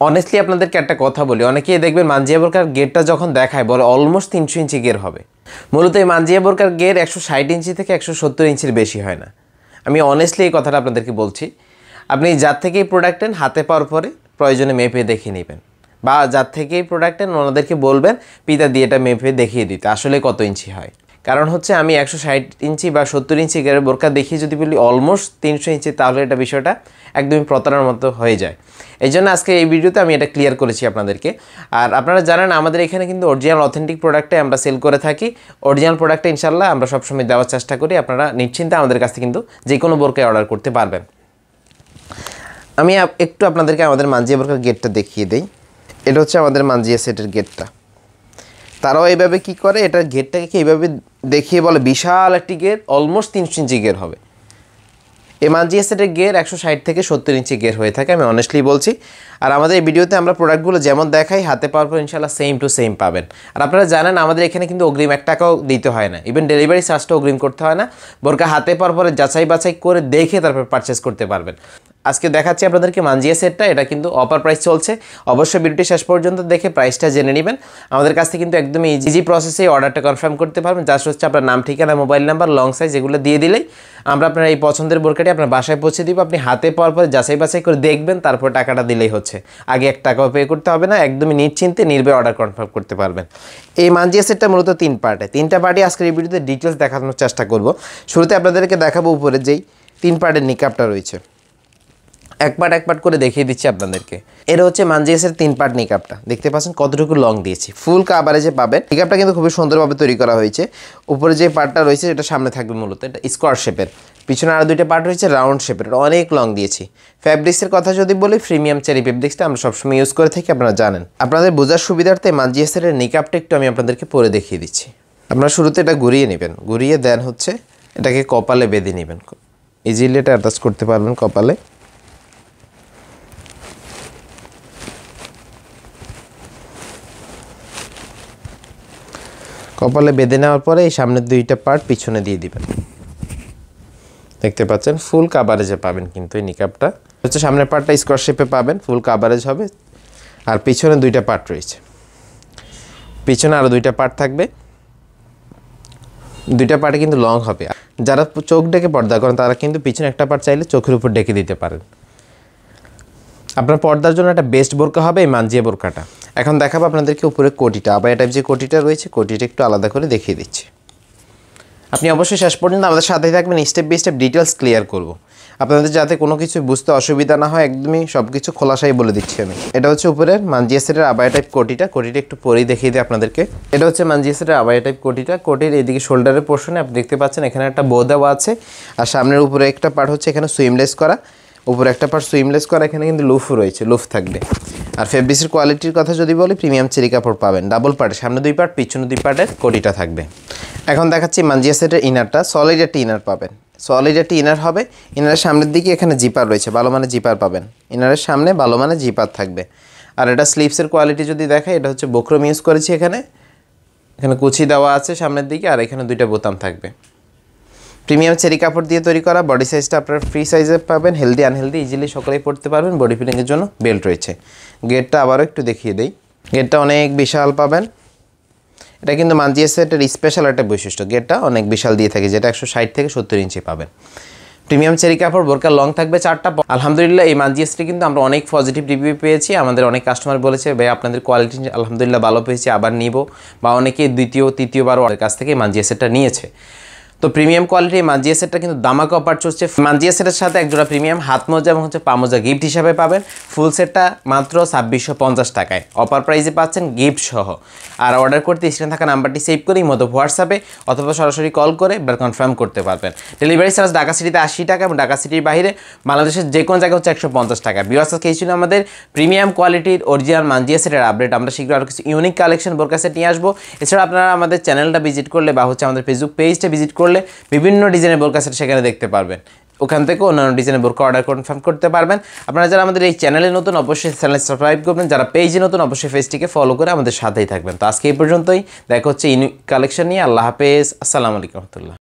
Honestly আপনাদেরকে একটা কথা বলি, অনেকেই দেখবেন মানজিয়া বোরকার গেরটা যখন দেখায় বলে অলমোস্ট 300 ইঞ্চি গের হবে। মূলত এই মানজিয়া বোরকার গের 160 ইঞ্চি থেকে 170 ইঞ্চির বেশি হয় না। আমি অনেস্টলি এই কথাটা আপনাদেরকে বলছি। আপনি যার থেকেই প্রোডাক্ট নেন হাতে পাওয়ার পরে প্রয়োজনে মেপে দেখে নেবেন, বা যার থেকেই প্রোডাক্ট নেন ওনাদেরকে বলবেন পিতা দিয়ে এটা মেপে দেখিয়ে দিতে আসলে কত ইঞ্চি হয়। কারণ হচ্ছে আমি 160 ইঞ্চি বা 70 ইঞ্চি গেরের বোরকা দেখিয়ে যদি বলি অলমোস্ট 300 ইঞ্চি, তাহলে এটা বিষয়টা একদমই প্রতারণার মতো হয়ে যায়। এই জন্য আজকে এই ভিডিওতে আমি এটা ক্লিয়ার করেছি আপনাদেরকে। আর আপনারা জানেন আমাদের এখানে কিন্তু অরিজিনাল অথেন্টিক প্রোডাক্টে আমরা সেল করে থাকি। অরিজিনাল প্রোডাক্টে ইনশাল্লাহ আমরা সবসময় দেওয়ার চেষ্টা করি। আপনারা নিশ্চিন্তে আমাদের কাছ থেকে কিন্তু যে কোনো বোরকায় অর্ডার করতে পারবেন। আমি একটু আপনাদেরকে আমাদের মানজিয়া বোরকার গেটটা দেখিয়ে দিই। এটা হচ্ছে আমাদের মানজিয়া সেটের গেটটা। তারাও এইভাবে কী করে, এটার গেটটাকে এইভাবে দেখিয়ে বলে বিশাল একটি গের, অলমোস্ট 300 ইঞ্চি গের হবে। এই মানজিয়া সেটের গের 160 থেকে 70 ইঞ্চি গের হয়ে থাকে, আমি অনেস্টলি বলছি। আর আমাদের এই ভিডিওতে আমরা প্রোডাক্টগুলো যেমন দেখাই হাতে পাওয়ার পর ইনশাল্লাহ সেম টু সেম পাবেন। আর আপনারা জানেন আমাদের এখানে কিন্তু অগ্রিম 1 টাকাও দিতে হয় না, ইভেন ডেলিভারি চার্জটা অগ্রিম করতে হয় না। বোরকা হাতে পাওয়ার পরে যাচাই বাছাই করে দেখে তারপর পারচেস করতে পারবেন। আজকে দেখাচ্ছি আপনাদেরকে মানজিয়া সেটটা, এটা কিন্তু অফার প্রাইস চলছে। অবশ্যই ভিডিওটি শেষ পর্যন্ত দেখে প্রাইসটা জেনে নেবেন। আমাদের কাছ থেকে কিন্তু একদমই ইজি প্রসেসে অর্ডারটা কনফার্ম করতে পারবেন। জাস্ট হচ্ছে আপনার নাম, ঠিকানা, মোবাইল নাম্বার, লং সাইজ এগুলো দিয়ে দিলেই আমরা আপনার এই পছন্দের বোরকাটি আপনার বাসায় পৌঁছে দিব। আপনি হাতে পাওয়ার পরে যাচাই বাছাই করে দেখবেন, তারপর টাকাটা দিলেই হচ্ছে। আগে 1 টাকাও পে করতে হবে না, একদমই নিশ্চিন্তে নির্ভয়ে অর্ডার কনফার্ম করতে পারবেন। এই মানজিয়া সেটটা মূলত 3 পার্টে, 3টা পার্টি আজকের এই ভিডিওতে ডিটেলস দেখানোর চেষ্টা করব। শুরুতে আপনাদেরকে দেখাবো উপরে যেই 3 পার্টের নিকাবটা রয়েছে, এক পার্ট করে দেখিয়ে দিচ্ছি আপনাদেরকে। এটা হচ্ছে মানজিয়া সেটের 3 পার্ট নিকাবটা। দেখতে পাচ্ছেন কতটুকু লং দিয়েছি, ফুল কাভারেজে পাবেন। নিকাবটা কিন্তু খুবই সুন্দরভাবে তৈরি করা হয়েছে। উপরে যে পার্টটা রয়েছে এটা সামনে থাকবে, মূলত এটা স্কোয়ার শেপের। পিছনে আরও 2টা পার্ট রয়েছে রাউন্ড শেপের, এটা অনেক লং দিয়েছি। ফ্যাব্রিক্সের কথা যদি বলি, প্রিমিয়াম চেরি ফ্যাব্রিক্সটা আমরা সবসময় ইউজ করে থাকি, আপনারা জানেন। আপনাদের বোঝার সুবিধার্থে মানজিয়া সেটের নিকাবটা একটু আমি আপনাদেরকে পরে দেখিয়ে দিচ্ছি। আপনারা শুরুতে এটা ঘুরিয়ে নেবেন, ঘুরিয়ে দেন হচ্ছে এটাকে কপালে বেঁধে নেবেন। ইজিলি এটা অ্যাটাচ করতে পারবেন কপালে। কপালে বেঁধে নেওয়ার পরে এই সামনের 2টা পার্ট পিছনে দিয়ে দিবেন। দেখতে পাচ্ছেন ফুল কাভারেজে পাবেন কিন্তু এই নিকাবটা হচ্ছে। সামনের পার্টটা স্কোয়ার শেপে পাবেন, ফুল কাভারেজ হবে। আর পিছনে 2টা পার্ট রয়েছে, পিছনে আরও 2টা পার্ট থাকবে। 2টা পার্টে কিন্তু লং হবে। যারা চোখ ডেকে পর্দা করেন তারা কিন্তু পিছনে একটা পার্ট চাইলে চোখের উপর ডেকে দিতে পারেন। আপনার পর্দার জন্য একটা বেস্ট বোরকা হবে এই মানজিয়া বোরকাটা। এখন দেখাবো আপনাদেরকে উপরে কোটিটা, আবায়া টাইপ যে কোটিটা রয়েছে, কোটিটা একটু আলাদা করে দেখিয়ে দিচ্ছি। আপনি অবশ্যই শেষ পর্যন্ত আমাদের সাথেই থাকবেন, step by step details clear করব আপনাদের, যাতে কোনো কিছু বুঝতে অসুবিধা না হয়। একদমই সব কিছু খোলাসাই বলে দিচ্ছি আমি। এটা হচ্ছে উপরের মানজিয়া সেটের আবায়া টাইপ কোটিটা। কোটিটা একটু পরেই দেখিয়ে দিই আপনাদেরকে। এটা হচ্ছে মানজিয়া সেটের আবায়া টাইপ কোটিটা। কোটির এইদিকে শোল্ডারের পোর্শনে আপনি দেখতে পাচ্ছেন এখানে একটা বো দেওয়া আছে। আর সামনের উপরে একটা পার্ট হচ্ছে এখানে সুইমলেস করা, উপরে একটা পার্ট সুইমলেস করা। এখানে কিন্তু লুফ রয়েছে, লুফ থাকবে। আর ফেব্রিক্সের কোয়ালিটির কথা যদি বলি, প্রিমিয়াম চেরি কাপড় পাবেন। ডাবল পার্টে সামনে 2 পার্ট, পিছনে 2 পার্টের কোটিটা থাকবে। এখন দেখাচ্ছি মানজিয়া সেটের ইনারটা। সলিড একটা ইনার পাবেন, সলিড একটা ইনার হবে। ইনারের সামনের দিকে এখানে জিপার রয়েছে, ভালো মানে জিপার পাবেন। ইনারের সামনে ভালো মানে জিপার থাকবে। আর এটা স্লিভসের কোয়ালিটি যদি দেখায়, এটা হচ্ছে বক্রম ইউজ করেছি। এখানে কুচি দেওয়া আছে সামনের দিকে, আর এখানে 2টা বোতাম থাকবে। প্রিমিয়াম চেরি কাপড় দিয়ে তৈরি করা। বডি সাইজটা আপনারা ফ্রি সাইজে পাবেন, হেলদি আনহেলদি ইজিলি সকলেই পড়তে পারবেন। বডি ফিটিংয়ের জন্য বেল্ট রয়েছে। গেটটা আবারও একটু দেখিয়ে দেই, গেটটা অনেক বিশাল পাবেন। এটা কিন্তু মানজিয়া সেটের স্পেশাল একটা বৈশিষ্ট্য, গেটটা অনেক বিশাল দিয়ে থাকে, যেটা 160 থেকে 70 ইঞ্চি পাবেন। প্রিমিয়াম চেরি কাপড়, বোরকার লং থাকবে 4টা। আলহামদুলিল্লাহ এই মানজিয়া সেটে কিন্তু আমরা অনেক পজিটিভ রিভিউ পেয়েছি। আমাদের অনেক কাস্টমার বলেছে ভাই আপনাদের কোয়ালিটি আলহামদুলিল্লাহ ভালো পেয়েছি, আবার নিব। বা অনেকে দ্বিতীয় তৃতীয়বার ওদের কাছ থেকে মানজিয়া সেটটা নিয়েছে। তো প্রিমিয়াম কোয়ালিটির মানজিয়া সেটটা কিন্তু দামাকা অফার চলছে। মানজিয়া সেটের সাথে একজোড়া প্রিমিয়াম হাত মোজা এবং হচ্ছে পা মোজা গিফট হিসাবে পাবেন। ফুল সেটটা মাত্র 2650 টাকায় অফার প্রাইসে পাচ্ছেন গিফট সহ। আর অর্ডার করতে স্ক্রিনে থাকা নাম্বারটি সেভ করে মতো হোয়াটসঅ্যাপে অথবা সরাসরি কল করে কনফার্ম করতে পারবেন। ডেলিভারি চার্জ ঢাকা সিটিতে 80 টাকা এবং ঢাকা সিটির বাইরে বাংলাদেশের যে কোনো জায়গায় হচ্ছে 150 টাকা। ভিউয়ার্স, এই ছিল আমাদের প্রিমিয়াম কোয়ালিটির অরিজিনাল মানজিয়া সেটের আপডেট। আমরা শীঘ্র আরও কিছু ইউনিক কালেকশন বোরকা সেট নিয়ে আসবো। এছাড়া আপনারা আমাদের চ্যানেলটা ভিজিট করলে বা হচ্ছে আমাদের ফেসবুক পেজটা ভিজিট করলে বিভিন্ন ডিজাইনের বোরকা সেট সেখানে দেখতে পারবেন। ওখান থেকে অন্যান্য ডিজাইনের বোরকা অর্ডার কনফার্ম করতে পারবেন। আপনারা যারা আমাদের এই চ্যানেলে নতুন অবশ্যই চ্যানেল সাবস্ক্রাইব করবেন, যারা পেজে নতুন অবশ্যই পেজটিকে ফলো করে আমাদের সাথেই থাকবেন। তো আজকে এই পর্যন্তই, দেখা হচ্ছে ইউনিক কালেকশন নিয়ে। আল্লাহ হাফেজ, আসসালামু আলাইকুম রহমতুল্লাহ।